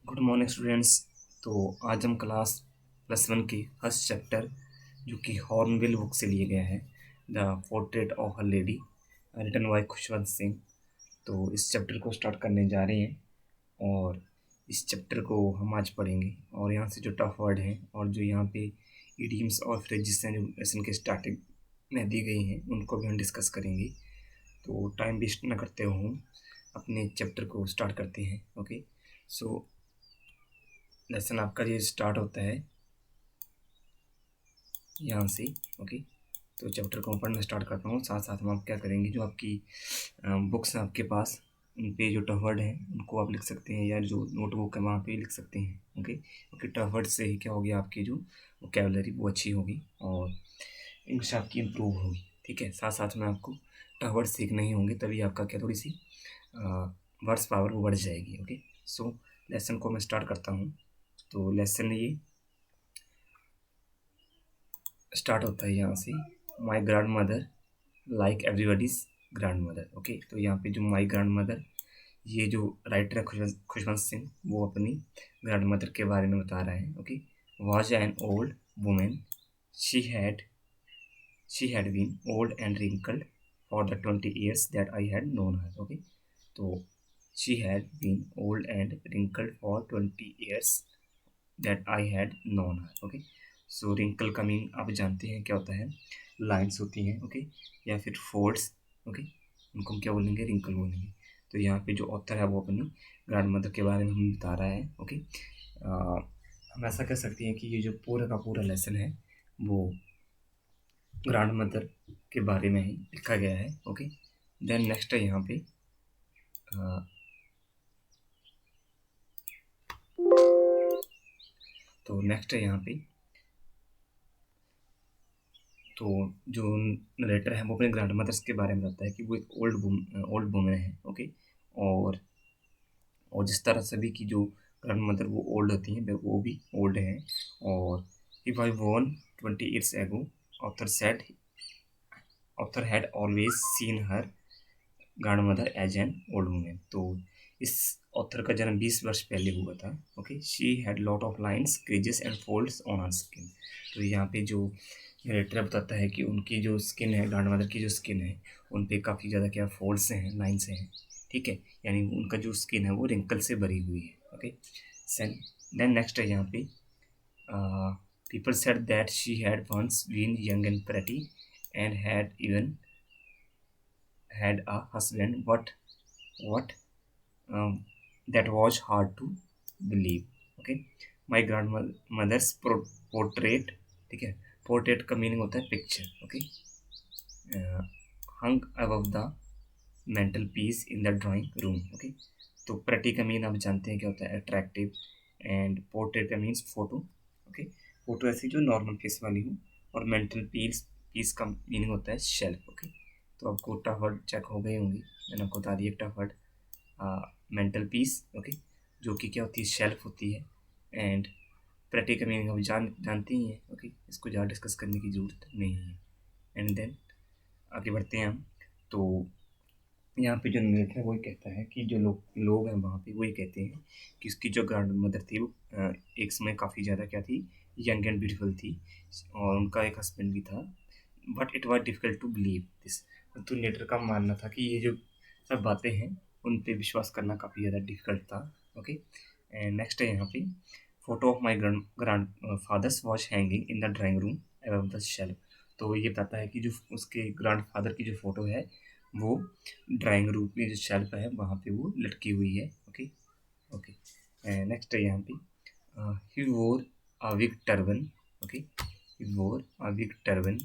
Good morning students. तो आज हम क्लास +1 के फर्स्ट चैप्टर जो कि हॉर्नबिल बुक से लिया गया है, the portrait of a lady, written by Khushwant Singh. तो इस चैप्टर को स्टार्ट करने जा रहे हैं और इस चैप्टर को हम आज पढ़ेंगे। और यहाँ से जो टफ वर्ड हैं और जो यहाँ पे इडियम्स और फ्रेजेस हैं जो लेसन के स्टार्टिंग में दी गई हैं उनको भी हम डिस्कस करेंगे। तो टाइम वेस्ट ना करते हुए अपने चैप्टर को स्टार्ट करते हैं। ओके, सो लेसन आपका ये स्टार्ट होता है यहाँ से। ओके, तो चैप्टर को पढ़ना स्टार्ट करता हूँ। साथ साथ हम आप क्या करेंगे, जो आपकी बुक्स हैं आपके पास, उन पे जो टफ वर्ड हैं उनको आप लिख सकते हैं, या जो नोटबुक है वहाँ पे लिख सकते हैं। ओके, क्योंकि टफ वर्ड से ही क्या होगी, आपकी जो वोकैबुलरी वो अच्छी होगी और इंग्लिश आपकी इम्प्रूव होगी। ठीक है, साथ साथ में आपको टफ वर्ड सीखने ही होंगे, तभी आपका क्या थोड़ी सी वर्ड्स पावर वो बढ़ जाएगी। ओके, सो लेसन को मैं स्टार्ट करता हूँ। तो लेसन ये स्टार्ट होता है यहाँ से, my grand mother like everybody's grand mother. Okay, तो यहाँ पे जो माई ग्रैंड मदर, ये जो राइटर है खुशवंत सिंह, वो अपनी ग्रैंड मदर के बारे में बता रहा है। Okay, was an old woman, she had been old and wrinkled for the 20 years that I had known her. Okay, तो she had been old and wrinkled for 20 years that I had known her. Okay, so wrinkle का mean आप जानते हैं क्या होता है, lines होती हैं। ओके, या फिर फोल्ड्स। ओके, उनको हम क्या बोलेंगे, रिंकल बोलेंगे। तो यहाँ पे जो ऑथर है वो अपनी ग्रैंड मदर के बारे में हमें बता रहा है। ओके, हम ऐसा कह सकते हैं कि ये जो पूरा का पूरा लेसन है वो ग्रैंड मदर के बारे में ही लिखा गया है। ओके, देन नेक्स्ट है यहाँ पे तो नेक्स्ट है यहाँ पे, तो जो नरेटर है वो अपने ग्रैंड मदर्स के बारे में बताता है कि वो एक ओल्ड वुमेन है। ओके, और जिस तरह सभी की जो ग्रैंड मदर वो ओल्ड होती हैं, वो भी ओल्ड हैं। और if I won 20 years ago, author said author had always seen her grandmother as an old woman. तो इस ऑथर का जन्म 20 वर्ष पहले हुआ था। Okay, she had lot of lines, creases and folds on her skin. तो यहाँ पे जो नरेटर बताता है कि उनकी जो स्किन है, ग्रैंड मदर की जो स्किन है, उन पे काफ़ी ज़्यादा क्या फोल्ड्स हैं, लाइन्स हैं। ठीक है, यानी उनका जो स्किन है वो रिंकल से भरी हुई है। ओके, देन नेक्स्ट है यहाँ पे, people said that she had once been young and pretty and had even had a husband, but what um, that was hard to believe. Okay, my grandmother's portrait, ठीक है, portrait का meaning होता है picture. Okay, hung above the mental peace in the drawing room. Okay, तो pretty का mean आप जानते हैं क्या होता है, अट्रैक्टिव, एंड पोर्ट्रेट का मीन्स फोटो। ओके, फोटो ऐसी जो नॉर्मल फेस वाली हो, और मेंटल पीस पीस का मीनिंग होता है शेल्फ। ओके, तो आपको टफ वर्ड चेक हो गई होंगी, मैंने आपको बता दिया tough word, mental peace. Okay, जो कि क्या होती है, शेल्फ होती है। एंड प्रेटी का मीनिंग आप जानते ही हैं। ओके, इसको ज़्यादा डिस्कस करने की ज़रूरत नहीं है। एंड देन आगे बढ़ते हैं हम। तो यहाँ पे जो नरेटर है वही कहता है कि जो लोग हैं वहाँ पे वही कहते हैं कि उसकी जो ग्रैंड मदर थी वो एक समय काफ़ी ज़्यादा क्या थी, यंग एंड ब्यूटीफुल थी, और उनका एक हस्बैंड भी था। But it was difficult to believe this. तो नरेटर का मानना था कि ये जो सब बातें हैं उन पे विश्वास करना काफ़ी ज़्यादा डिफ़िकल्ट था। ओके, एंड नेक्स्ट है यहाँ पे, photo of my grandfather's was hanging in the drawing room above the shelf. तो ये बताता है कि जो उसके ग्रैंड फादर की जो फ़ोटो है वो ड्राइंग रूम में जो शेल्फ है वहाँ पे वो लटकी हुई है। ओके, ओके, नेक्स्ट है यहाँ पे, ही वोर अ बिग टर्बन। ओके, ही वोर a big turban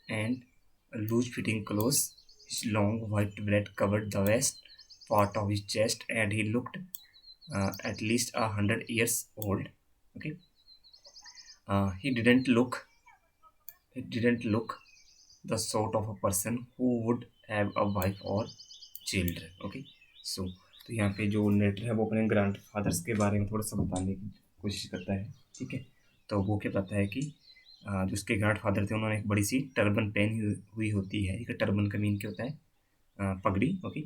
and loose fitting clothes. His long white beard covered the west part of his chest, and he looked at least 100 years old. Okay, uh, he didn't look he didn't look the sort of a person who would have a wife or children. Okay, so तो यहाँ पे जो narrator है वो अपने grand fathers के बारे में थोड़ा सा बताने की कोशिश करता है। ठीक है, तो वो क्या बताता है कि जो उसके ग्रैंड फादर थे उन्होंने एक बड़ी सी टर्बन पहनी हुई होती है। एक टर्बन का मीन क्या होता है, पगड़ी। ओके,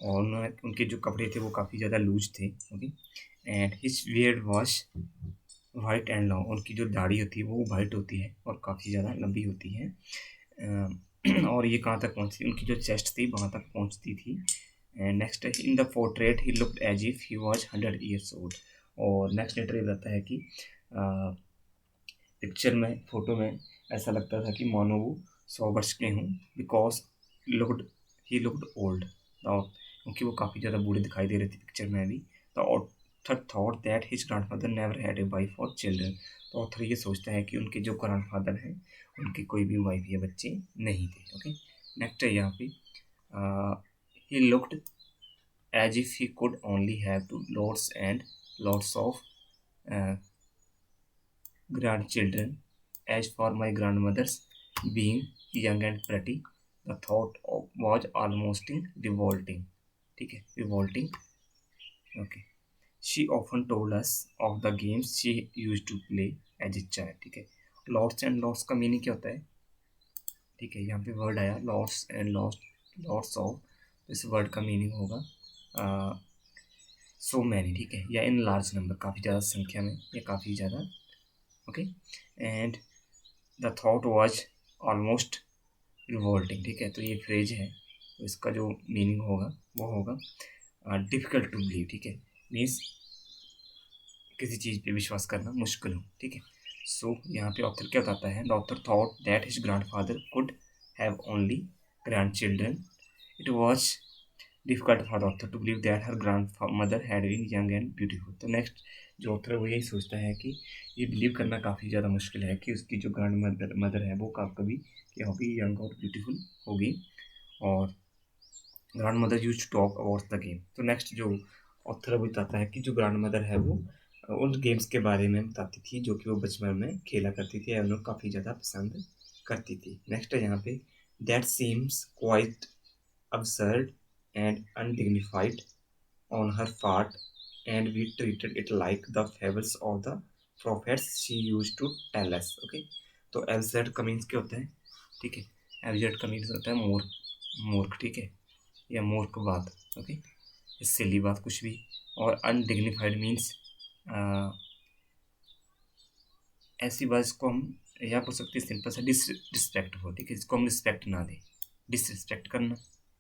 और उन्होंने उनके जो कपड़े थे वो काफ़ी ज़्यादा लूज थे। Okay, and his beard was white and long. उनकी जो दाढ़ी होती है वो वाइट होती है और काफ़ी ज़्यादा लंबी होती है। और ये कहाँ तक पहुँचती, उनकी जो चेस्ट थी वहाँ तक पहुँचती थी। And next in the portrait he looked as if he was 100 years old। और नेक्स्ट लेटर ये रहता है कि पिक्चर में, फोटो में ऐसा लगता था कि मानो वो 100 वर्ष के हों, because looked he looked old. क्योंकि वो काफ़ी ज़्यादा बूढ़े दिखाई दे रहे थे पिक्चर में भी। The author thought that his grandfather never had a wife और चिल्ड्रन। तो ऑथर ये सोचता है कि उनके जो ग्रैंडफादर हैं उनके कोई भी वाइफ या बच्चे नहीं थे। ओके, नेक्स्ट है यहाँ पे he looked as if he could only have two lots and lots of grandchildren. As for my grandmother's being young and pretty, the thought was almost revolting. ठीक है, revolting. Okay. She often told us of the games she used to play as a child. ठीक है, lords and lords का meaning क्या होता है? ठीक है, यहाँ पे वर्ड आया lords and lords, lords of, तो इस वर्ड का मीनिंग होगा सो मैनी। ठीक है, या इन लार्ज नंबर, काफ़ी ज़्यादा संख्या में या काफ़ी ज़्यादा। Okay, and the thought was almost revolting. ठीक है, तो ये फ्रेज है, तो इसका जो मीनिंग होगा वो होगा डिफ़िकल्ट टू बिलीव। ठीक है, मीन्स किसी चीज़ पे विश्वास करना मुश्किल हो। ठीक है, सो यहाँ पे ऑथर क्या बताता है? The author thought that his grandfather could have only grandchildren. It was difficult for the author to believe that her grandmother had been young and beautiful. तो नेक्स्ट जो ऑथर है वो यही सोचता है कि ये बिलीव करना काफ़ी ज़्यादा मुश्किल है कि उसकी जो ग्रैंड मदर है वो कभी क्या होगी, यंग और ब्यूटीफुल होगी। और grandmother used to talk about the game. तो नेक्स्ट जो ऑथर वो बताता है कि जो ग्रैंड मदर है वो उन गेम्स के बारे में बताती थी जो कि वो बचपन में खेला करती थी और उन्हें काफ़ी ज़्यादा पसंद करती थी। नेक्स्ट है यहाँ पे that seems quite absurd and undignified on her part, and we treated it like the fables of the prophets she used to tell us. Okay, तो absurd का मीन्स क्या होता है? ठीक है, absurd का मीन्स होता है मूर्ख, मूर्ख। ठीक है, या मूर्ख बात। ओके, सिली बात कुछ भी। और अनडिग्निफाइड मीन्स ऐसी बात जिसको हम या बोल सकते हैं सिंपल सा डिसरिस्पेक्टफुल। ठीक है, जिसको हम रिस्पेक्ट ना दें, डिसरिस्पेक्ट करना।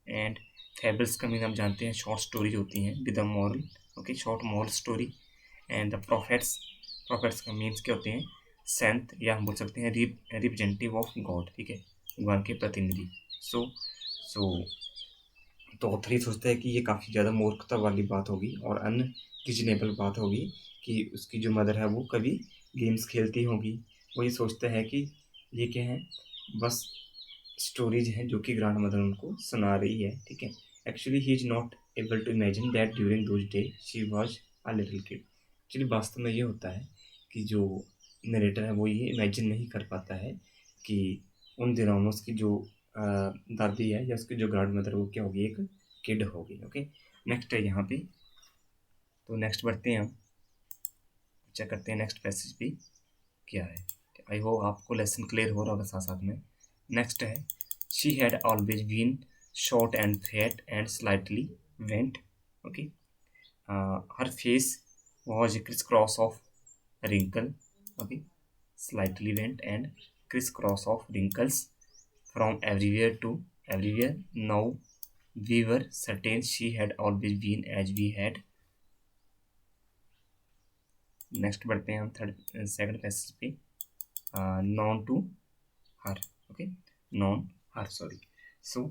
एंड फेबल्स का मीन हम जानते हैं शॉर्ट स्टोरीज होती हैं with a moral. Okay, short moral story. And the profits, profits का मीन्स क्या होते हैं? सेंट, या हम बोल सकते हैं रिप्रेजेंटेटिव ऑफ गॉड। ठीक है, भगवान के प्रतिनिधि। सो तो ऑथर ये सोचता है कि ये काफ़ी ज़्यादा मूर्खता वाली बात होगी और अनरीजनेबल बात होगी कि उसकी जो मदर है वो कभी गेम्स खेलती होगी। वो ये सोचता है कि ये क्या है, बस स्टोरीज हैं जो कि ग्रैंड मदर उनको सुना रही है। ठीक है, actually he is not able to imagine that during those day she was a little kid. Actually वास्तव में ये होता है कि जो नरेटर है वो ये इमेजिन नहीं कर पाता है कि उन दिनों में उसकी जो दादी है या उसकी जो ग्रैंड मदर वो क्या होगी, एक किड होगी। ओके, नेक्स्ट है यहाँ पे, तो नेक्स्ट बढ़ते हैं हम, चेक करते हैं नेक्स्ट पैसेज पे क्या है। आई होप आपको लेसन क्लियर हो रहा होगा साथ साथ में। नेक्स्ट है she had always been short and fat and slightly went. Okay, her face was criss cross of wrinkle. Okay, slightly went and crisscross of wrinkles from everywhere to everywhere. Now we were certain she had always been as we had। नेक्स्ट बढ़ते हैं हम third second passage पे, known to her. Okay, known her, sorry. So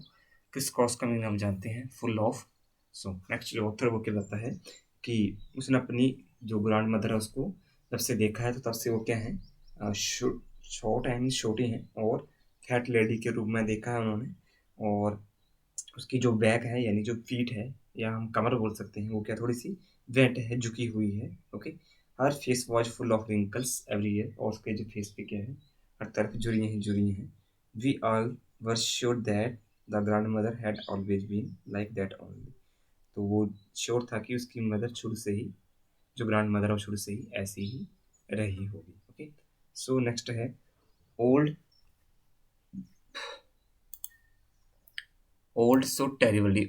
criss cross का meaning हम जानते हैं full of. So next जो ऑथर वो क्या बताता है कि उसने अपनी जो ग्रैंड मदर है उसको जब से देखा है तो तब से वो क्या है, शॉर्ट एंड छोटी हैं और फैट लेडी के रूप में देखा है उन्होंने। और उसकी जो बैक है यानी जो फीट है या हम कमर बोल सकते हैं वो क्या थोड़ी सी वेंट है, झुकी हुई है। Okay, her face was full of wrinkles everywhere. और उसके जो फेस पे क्या है, हर तरफ जुड़ियाँ हैं, जुड़ियाँ हैं। We all were sure that the grandmother had always been like that only. तो वो श्योर था कि उसकी मदर शुरू से ही, जो ग्रैंड मदर है वो शुरू से ही ऐसी ही रही होगी। ओके, सो नेक्स्ट है old, old so terribly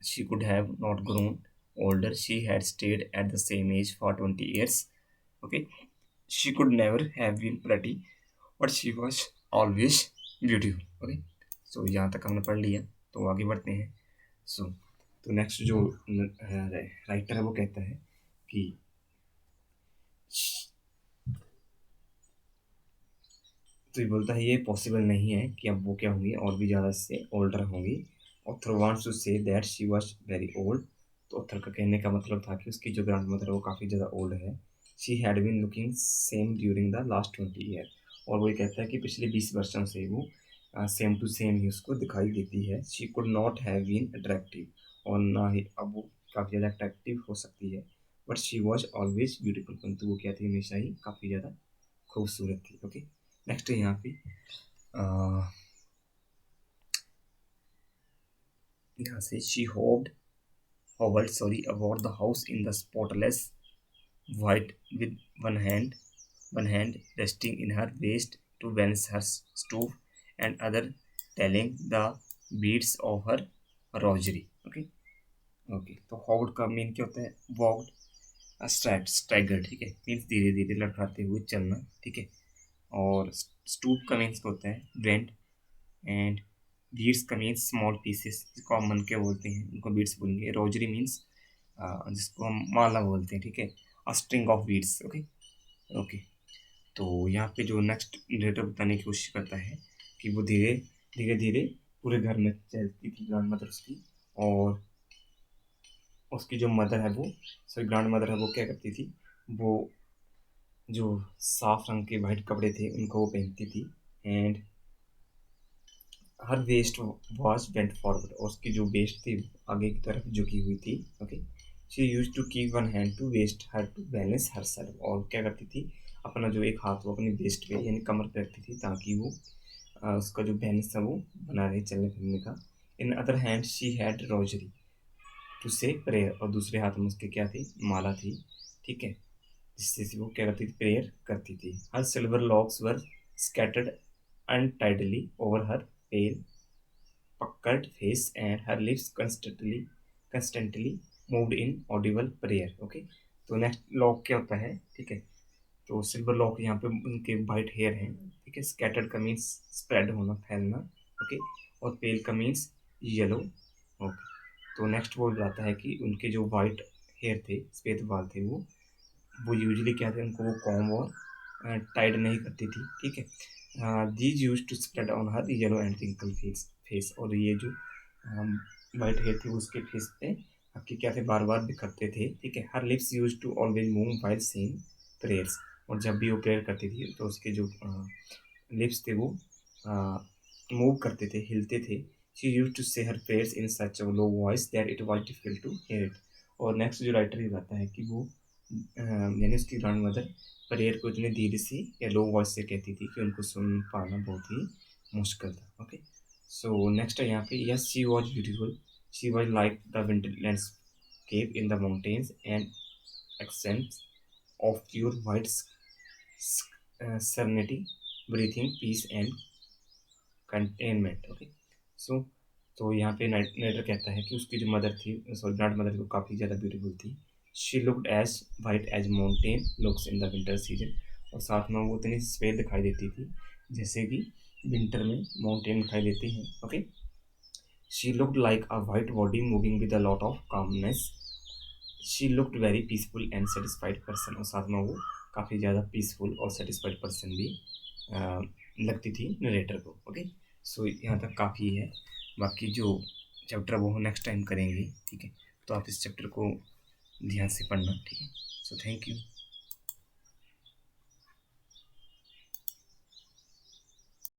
she could have not grown older. She had stayed at the same age for 20 years. Okay, she could never have been pretty, but she was always beautiful. Okay, so यहाँ तक हमने पढ़ लिया, तो आगे बढ़ते हैं. सो तो नेक्स्ट जो राइटर है वो कहता है कि तो ये बोलता है ये पॉसिबल नहीं है कि अब वो क्या होंगी और भी ज़्यादा इससे ओल्डर होंगी. Author wants to say that she was very old. तो ऑथर का कहने का मतलब था कि उसकी जो ग्रैंड मदर है वो काफ़ी ज़्यादा ओल्ड है. She had been looking same during the last 20 year. और वो ये कहता है कि पिछले 20 वर्षों से वो सेम टू सेम ही उसको दिखाई देती है. She could not have been attractive. और ना ही अब वो काफ़ी ज़्यादा अट्रैक्टिव हो सकती है. But she was always beautiful. परंतु वो क्या थी, हमेशा ही काफ़ी ज़्यादा खूबसूरत थी. ओके, नेक्स्ट है यहाँ पे यहाँ से she hovered about the house in the spotless white with one hand resting in her waist to balance her stove and other telling the beats of her rosary. Okay, okay, तो hovered का mean क्या होता है, walked staggered. ठीक है, means धीरे धीरे लड़खड़ाते हुए चलना. ठीक है, और stoop का मीन्स होता है bend. एंड बीड्स का मीन्स स्मॉल पीसेस, जिसको हम मन के बोलते हैं उनको बीड्स बोलेंगे. रोजरी मीन्स जिसको हम माला बोलते हैं. ठीक है, a string of beads. Okay, okay. तो यहाँ पे जो नेक्स्ट नरेटर बताने की कोशिश करता है कि वो धीरे धीरे धीरे पूरे घर में चलती थी ग्रैंड मदर उसकी. और उसकी जो मदर है वो सॉरी ग्रैंड मदर है वो क्या करती थी, वो जो साफ रंग के वाइट कपड़े थे उनको वो पहनती थी. And her waist was bent forward. और उसकी जो वेस्ट थी आगे की तरफ झुकी हुई थी. Okay, she used to keep one hand to waist her to balance herself. और क्या करती थी, अपना जो एक हाथ वो अपनी वेस्ट पे यानी कमर पे रखती थी ताकि वो उसका जो बैलेंस था वो बना रहे चलने फिरने का. In other hand she had rosary to say prayer. और दूसरे हाथ में उसके क्या थी, माला थी. ठीक है, जिससे वो क्या करती थी, प्रेयर करती थी. हर silver locks were scattered untidily over her pale puckered face and her lips constantly moved in audible prayer. Okay, तो नेक्स्ट लॉक क्या होता है. ठीक है, तो सिल्वर लॉक यहाँ पे उनके वाइट हेयर हैं. ठीक है, स्कैटर्ड का मीन्स स्प्रेड होना, फैलना. ओके, और पेल का मीन्स येलो. ओके, तो नेक्स्ट वो बताता है कि उनके जो वाइट हेयर थे, सफ़ेद बाल थे, वो यूजुअली क्या थे, उनको वो कॉम्ब और टाइड नहीं करती थी. ठीक है, these used to spread on her yellow and wrinkle face. और ये जो वाइट हेयर थे उसके फेस पे आपके क्या थे, बार बार बिखरते थे. ठीक है, her lips used to always move while saying prayers. और जब भी वो प्रेयर करती थी तो उसके जो लिप्स थे वो मूव करते थे, हिलते थे. She used to say her prayers in such a low voice that it was difficult to hear it. और नेक्स्ट जो राइटर ये बताता है कि वो यानी उसकी ग्रैंड मदर प्रेयर को इतनी धीरे से या लो वॉइस से कहती थी कि उनको सुन पाना बहुत ही मुश्किल था. ओके, सो नेक्स्ट है यहाँ पे, yes she was beautiful. She was like the winter landscape in the mountains and accents of pure white serenity, breathing peace and contentment. Okay, so तो यहाँ पे नाइटर कहता है कि उसकी जो मदर थी, सॉरी ग्रैंड मदर, वो काफ़ी ज़्यादा ब्यूटीफुल थी. She looked as white as mountain looks in the winter season. और साथ में वो इतनी सफ़ेद दिखाई देती थी जैसे कि विंटर में माउंटेन दिखाई देते हैं. Okay, she looked like a white body moving with a lot of calmness. She looked very peaceful and satisfied person. और साथ में वो काफ़ी ज़्यादा पीसफुल और सेटिस्फाइड पर्सन भी लगती थी नरेटर को. ओके, सो यहाँ तक काफ़ी है. बाकी जो चैप्टर वो नेक्स्ट टाइम करेंगे. ठीक है, तो आप इस चैप्टर को ध्यान से पढ़ना. ठीक है, सो थैंक यू.